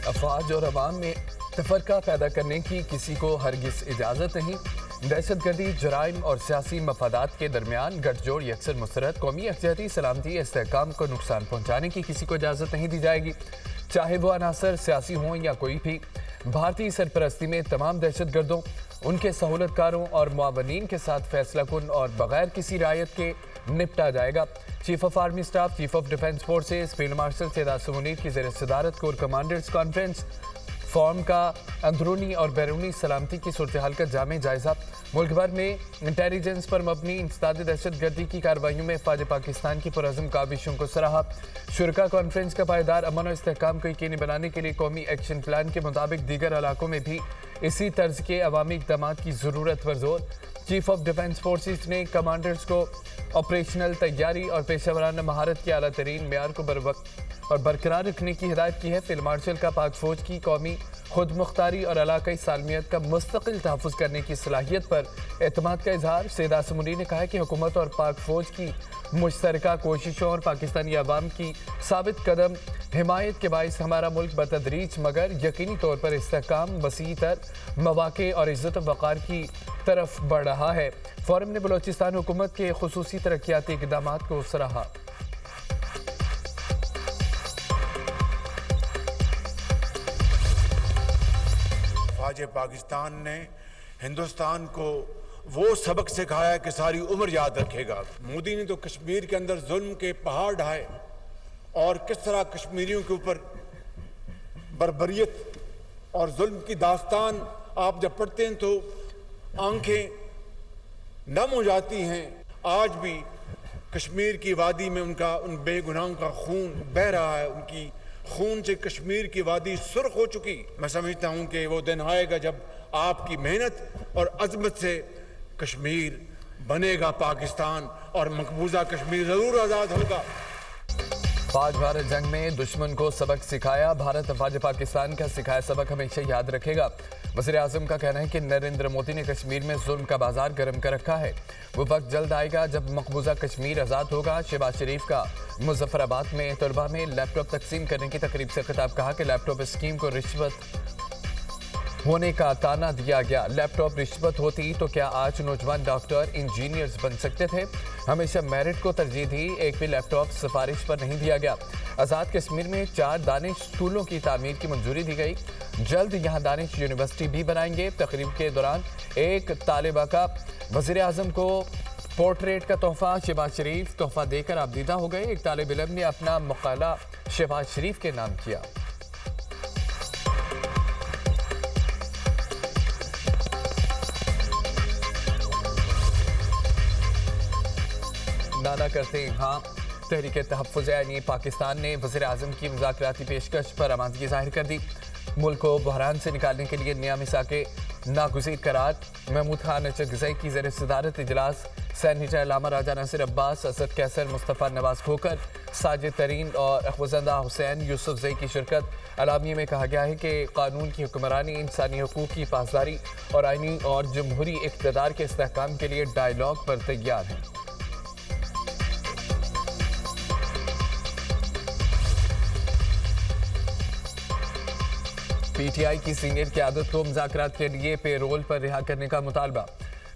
अफवाज और अवाम में तफरका पैदा करने की किसी को हरगिज इजाज़त नहीं। दहशतगर्दी, जराइम और सियासी मफादात के दरमियान गठजोड़ यकसर मुस्तरद कौमी यकजहती, सलामती, इस्तेहकाम को नुकसान पहुँचाने की किसी को इजाज़त नहीं दी जाएगी, चाहे वो अनासर सियासी हों या कोई भी। भारतीय सरपरस्ती में तमाम दहशतगर्दों, उनके सहूलतकारों और मुआवनीन के साथ फैसला कुन और बगैर किसी रायत के निपटा जाएगा। Chief of army staff, chief of defence forces, field marshal Syed Asim Munir की ज़ेर सदारत कोर कमांडर्स कॉन्फ्रेंस फॉर्म का अंदरूनी और बैरूनी सलामती की सूरत हाल का जामे जायजा। मुल्क भर में इंटेलिजेंस पर मबनी इंसदाद दहशतगर्दी की कार्रवाइयों में फ़ौज पाकिस्तान की पुरअज़्म काविशों को सराहा। शुरका कॉन्फ्रेंस का पायदार अमन और इस्तेहकाम को यकीनी बनाने के लिए कौमी एक्शन प्लान के मुताबिक दीगर इलाकों में भी इसी तर्ज के अवामी इक़दाम की ज़रूरत पर जोर। चीफ ऑफ डिफेंस फोर्सेस ने कमांडर्स को ऑपरेशनल तैयारी और पेशेवराना महारत के आला तरीन मेयार को बरवक्त और बरकरार रखने की हिदायत की है। फील्ड मार्शल का पाक फौज की कौमी खुद मुख्तारी और इलाकाई सालमियत का मुस्तकिल तहफ़्फ़ुज़ करने की सलाहियत पर एतमाद का इजहार। सैयद आसिम मुनीर ने कहा कि हुकूमत और पाक फौज की मुश्तरका कोशिशों और पाकिस्तानी अवाम की साबित कदम हिमायत के बाइस हमारा मुल्क बतदरीज मगर यकीनी तौर पर इस्तेहकाम, वसी तर मौक़े और इज़्ज़त वक़ार की तरफ बढ़ रहा है। फोरम ने बलोचिस्तान हुकूमत के खुसूसी तरक्याती इक़दाम को सराहा। फ़ौज पाकिस्तान ने हिंदुस्तान को वो सबक सिखाया कि सारी उम्र याद रखेगा। मोदी ने तो कश्मीर के अंदर जुल्म के पहाड़ ढाए और किस तरह कश्मीरियों के ऊपर बर्बरियत और जुल्म की दास्तान आप जब पढ़ते हैं तो आंखें नम हो जाती हैं। आज भी कश्मीर की वादी में उन बेगुनाहों का खून बह रहा है, उनकी खून से कश्मीर की वादी सुर्ख हो चुकी। मैं समझता हूं कि वो दिन आएगा जब आपकी मेहनत और अज़मत से कश्मीर बनेगा पाकिस्तान और मकबूजा कश्मीर जरूर आज़ाद होगा। पाक भारत जंग में दुश्मन को सबक सिखाया, भारत फ़ौज पाकिस्तान का सिखाया सबक हमेशा याद रखेगा। वज़ीर आज़म का कहना है कि नरेंद्र मोदी ने कश्मीर में जुल्म का बाजार गर्म कर रखा है। वो वक्त जल्द आएगा जब मकबूजा कश्मीर आज़ाद होगा। शहबाज शरीफ का मुजफ्फराबाद में तलबा में लैपटॉप तकसीम करने की तकरीब से खिताब, कहा कि लैपटॉप स्कीम को रिश्वत होने का ताना दिया गया। लैपटॉप रिश्वत होती तो क्या आज नौजवान डॉक्टर, इंजीनियर्स बन सकते थे? हमेशा मेरिट को तरजीह दी, एक भी लैपटॉप सिफारिश पर नहीं दिया गया। आज़ाद कश्मीर में 4 दानिश स्कूलों की तामीर की मंजूरी दी गई। जल्द यहाँ दानिश यूनिवर्सिटी भी बनाएंगे। तकरीब के दौरान एक तालिबा का वज़ीर आज़म को पोर्ट्रेट का तोहफा, शहबाज शरीफ तोहफा देकर आबदीदा हो गए। एक तालिब इल्म ने अपना मकाला शहबाज शरीफ के नाम किया। नाना करते हाँ, तहरीक तहफ़्फ़ुज़ यानी पाकिस्तान ने वज़ीर आज़म की मुज़ाकराती पेशकश पर आमादगी ज़ाहिर कर दी। मुल्क को बहरान से निकालने के लिए नया मिसाके नागुज़ीर करार। महमूद खान अचकज़ई की ज़ेर सदारत इजलास। सैनिटर लामा राजा नासिर अब्बास, असद कैसर, मुस्तफ़ा नवाज़ खोकर, साजिद तरीन और अखवज़ंदा हुसैन यूसुफ़ज़ई की शिरकत। अलामिया में कहा गया है कि कानून की हुक्मरानी, इंसानी हकूक़ की पासदारी और आइनी और जमहूरी इक़्तिदार के इस्तेहकाम के लिए डायलॉग पर तैयार हैं। पीटीआई की सीनियर क़यादत को मुज़ाकरात के लिए पेरोल पर रिहा करने का मुतालबा।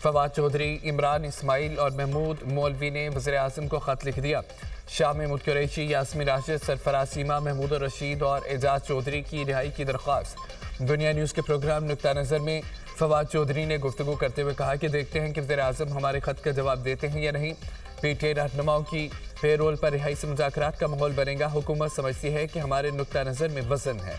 फवाद चौधरी, इमरान इस्माइल और महमूद मौलवी ने वज़ीर आज़म को ख़त लिख दिया। शाह महमूद कुरैशी, यास्मीन राशिद, सरफराज सीमा, महमूद रशीद और एजाज चौधरी की रिहाई की दरख्वास्त। दुनिया न्यूज़ के प्रोग्राम नुक्ता नज़र में फवाद चौधरी ने गुफ्तगू करते हुए कहा कि देखते हैं कि वज़ीर आज़म हमारे ख़त का जवाब देते हैं या नहीं। पीटीआई रहनुमाओं की पेरोल पर रिहाई से मुज़ाकरात का माहौल बनेगा। हुकूमत समझती है कि हमारे नुक्ता नज़र में वज़न है।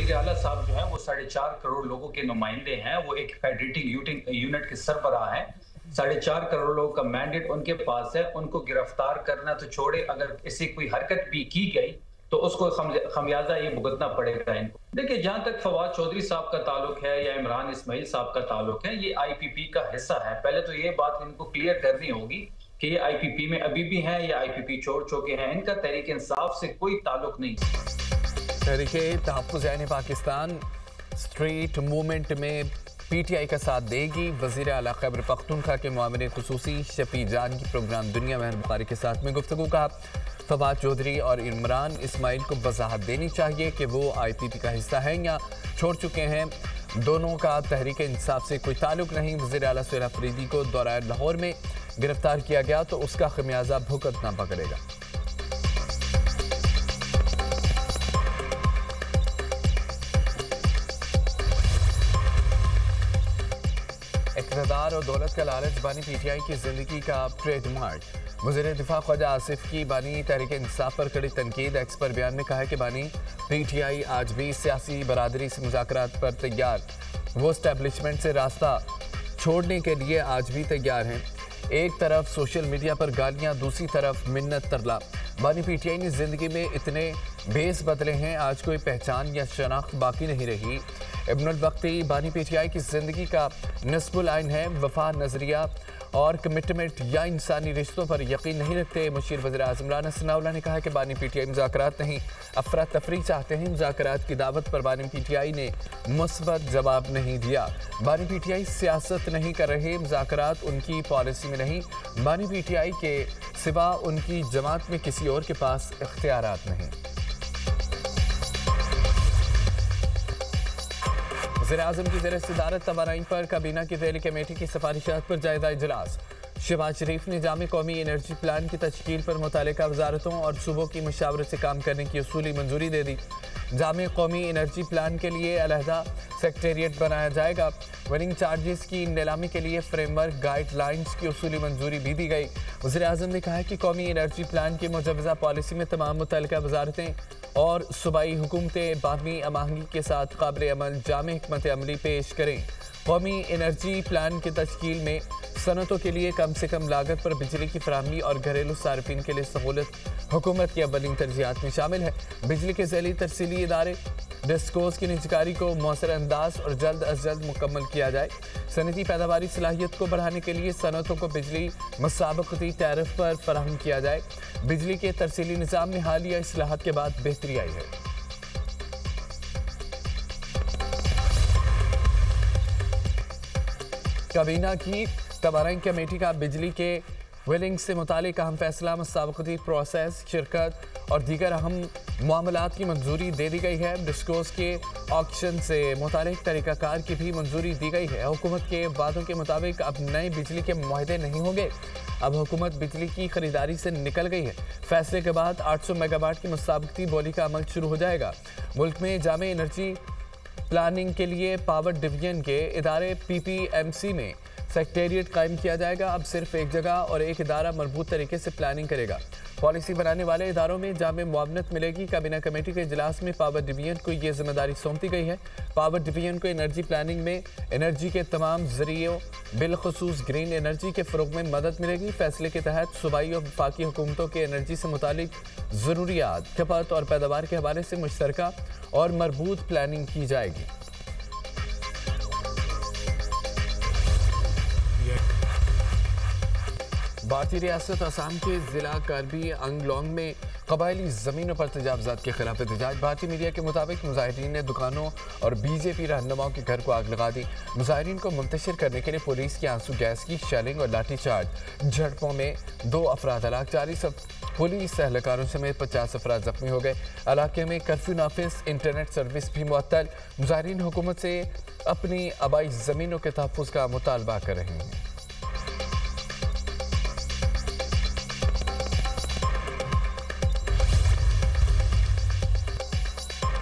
आला साहब जो है वो 4.5 करोड़ लोगों के नुमाइंदे हैं। वो एक फेडरेटिंग यूनिट के सरबराह हैं। 4.5 करोड़ लोगों का मैंडेट उनके पास है। उनको गिरफ्तार करना तो छोड़े, अगर ऐसी कोई हरकत भी की गई तो उसको खमियाजा ये भुगतना पड़ेगा इनको। देखिए, जहां तक फवाद चौधरी साहब का ताल्लुक है या इमरान इस्माइल साहब का ताल्लुक है, ये आईपीपी का हिस्सा है। पहले तो ये बात इनको क्लियर करनी होगी कि ये आईपीपी में अभी भी हैं या आईपीपी छोड़ चुके हैं। इनका तहरीक इंसाफ से कोई ताल्लुक नहीं। तहरीक तहफ़्फ़ुज़ यानी पाकिस्तान स्ट्रीट मूवमेंट में PTI का साथ देगी। वज़ीर आला खैबर पख्तूनख्वा के मुआविन खुसूसी शफी जान की प्रोग्राम दुनिया महर बुखारी के साथ में गुफ्तगू का। फवाद चौधरी और इमरान इस्माइल को वजाहत देनी चाहिए कि वो IPP का हिस्सा हैं या छोड़ चुके हैं। दोनों का तहरीक इंसाफ से कोई ताल्लुक नहीं। वज़ीर आला सुहेल अफरीदी को दौराए लाहौर में गिरफ्तार किया गया तो उसका खमियाजा भुगतना पकड़ेगा। इक़्तिदार और दौलत का लालच बानी PTI की जिंदगी का ट्रेडमार्क। वज़ीर दिफा ख्वाजा आसिफ की बानी तहरीक इंसाफ पर कड़ी तनकीद। एक्स पर बयान में कहा है कि बानी PTI आज भी सियासी बरादरी से मुज़ाकरात पर तैयार। वो एस्टेब्लिशमेंट से रास्ता छोड़ने के लिए आज भी तैयार हैं। एक तरफ सोशल मीडिया पर गालियां, दूसरी तरफ मिन्नत तरला। बानी PTI ने ज़िंदगी में इतने बेस बदले हैं, आज कोई पहचान या शनाख्त बाकी नहीं रही। इब्नुल वक्ती बानी PTI की ज़िंदगी का नस्बुल आइन है। वफा, नज़रिया और कमिटमेंट या इंसानी रिश्तों पर यकीन नहीं रखते। मुशीर वज़ीर आज़म राना सनाउल्लाह ने कहा कि बानी PTI मुज़ाकरात नहीं, अफरा तफरी चाहते हैं। मुज़ाकरात की दावत पर बानी PTI ने मुस्बत जवाब नहीं दिया। बानी PTI सियासत नहीं कर रहे, मुज़ाकरात उनकी पॉलिसी में नहीं। बानी PTI के सिवा उनकी जमात में किसी और के पास इख्तियारात नहीं। वज़ीर आज़म की ज़ेर सदारत तवानाई पर काबीना की ज़ैली कमेटी की सिफारिशात पर जायज़ा इजलास। शहबाज शरीफ ने जामे कौमी एनर्जी प्लान की तश्कील पर मुतालिका वजारतों और सूबों की मशावरत से काम करने की उसूली मंजूरी दे दी। जामे कौमी एनर्जी प्लान के लिए अलहदा सेक्रेटेरिएट बनाया जाएगा। वनिंग चार्जेस की नीलामी के लिए फ्रेमवर्क गाइडलाइंस की उसूली मंजूरी भी दी गई। वज़ीर आज़म ने कहा कि कौमी एनर्जी प्लान की मुजवज़ा पॉलिसी में तमाम मुतल्लिका वजारतें और सूबाई हुकूमतें बाहमी अमाहंगी के साथ काबिल अमल जामे हिकमत अमली पेश करें। कौमी एनर्जी प्लान की तश्कील में सनतों के लिए कम से कम लागत पर बिजली की फराहमी और घरेलू सार्फिन के लिए सहूलत हुकूमत की अव्वलीन तरजीहात में शामिल है। बिजली के ज़ैली तरसीली इदारे डिस्कोस की निजकारी को मौसर अंदाज और जल्द अज जल्द मुकम्मल किया जाए। सनती पैदावारी सलाहियत को बढ़ाने के लिए सनतों को बिजली मुसाबकती टैरिफ पर फराहम किया जाए। बिजली के तरसीली निज़ाम में हालिया इस्लाहात के बाद बेहतरी आई है। काबीना की तवानाई कमेटी का बिजली के वेलिंग से मुतालिक अहम फैसला मुसाबकती प्रोसेस, शिरकत और दीगर अहम मामलात की मंजूरी दे दी गई है। डिस्कोस के ऑक्शन से मुतालिक तरीक़ाकार की भी मंजूरी दी गई है। हुकूमत के वादों के मुताबिक अब नए बिजली के मुआहदे नहीं होंगे। अब हुकूमत बिजली की खरीदारी से निकल गई है। फैसले के बाद 800 मेगावाट की मुसाबकती बोली का अमल शुरू हो जाएगा। मुल्क में जामे एनर्जी प्लानिंग के लिए पावर डिवीजन के इदारे PPMC में सेक्रेटेरिएट कायम किया जाएगा। अब सिर्फ एक जगह और एक इदारा मजबूत तरीके से प्लानिंग करेगा। पॉलिसी बनाने वाले इदारों में जामे मुआवनत मिलेगी। काबीना कमेटी के इजलास में पावर डिवीजन को यह जिम्मेदारी सौंपी गई है। पावर डिवीजन को एनर्जी प्लानिंग में एनर्जी के तमाम जरियों बिलखसूस ग्रीन एनर्जी के फ़रोग में मदद मिलेगी। फैसले के तहत सूबाई और वफाकी हुकूमतों के एनर्जी से मुतालिक ज़रूरियात, खपत और पैदावार के हवाले से मुश्तरका और मरबूत प्लानिंग की जाएगी। भारतीय रियासत आसाम के ज़िला कार्बी आंगलोंग में कबायली ज़मीनों पर तजावज़ात के खिलाफ एहतजाज। भारतीय मीडिया के मुताबिक मुजाहिरीन ने दुकानों और BJP रहनुमाओं के घर को आग लगा दी। मुजाहिरीन को मुंतशिर करने के लिए पुलिस की आंसू गैस की शेलिंग और लाठीचार्ज। झड़पों में 2 अफराद हलाक, 40 पुलिस एहलकारों समेत 50 अफराद जख्मी हो गए। इलाके में कर्फ्यू नाफिज, इंटरनेट सर्विस भी मुअत्तल। मुजाहिरीन हुकूमत से अपनी आबाई ज़मीनों के तहफ़्फ़ुज़ का मुतालबा कर रहे हैं।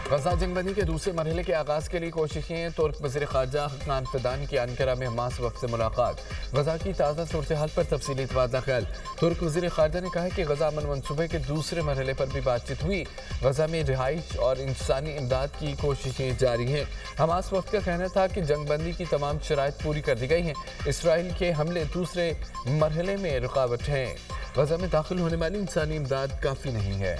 गजा जंगबंदी के दूसरे मरहले के आगाज़ के लिए कोशिशें। तुर्क वज़ीर ख़ारजा हक्कान फ़िदान की अंकारा में हमास वफ़द से मुलाकात। गजा की ताज़ा सूरत हाल पर तफसीली तबादला ख्याल। तुर्क वज़ीर ख़ारजा ने कहा कि गजा अमन मनसूबे के दूसरे मरहले पर भी बातचीत हुई। गजा में रिहाइश और इंसानी इमदाद की कोशिशें जारी हैं। हमास वफ़द का कहना था कि जंगबंदी की तमाम शराइत पूरी कर दी गई हैं। इसराइल के हमले दूसरे मरहले में रुकावट हैं। गजा में दाखिल होने वाली इंसानी इमदाद काफ़ी नहीं है।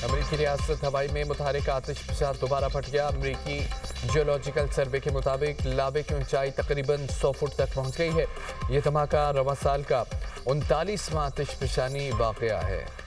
अमेरिकी रियासत हवाई में मुतहरिक आतिश फसाद दोबारा फट गया। अमेरिकी जियोलॉजिकल सर्वे के मुताबिक लावे की ऊंचाई तकरीबन 100 फुट तक पहुंच गई है। ये धमाका रवां साल का 39वां आतिशफशानी वाक़या है।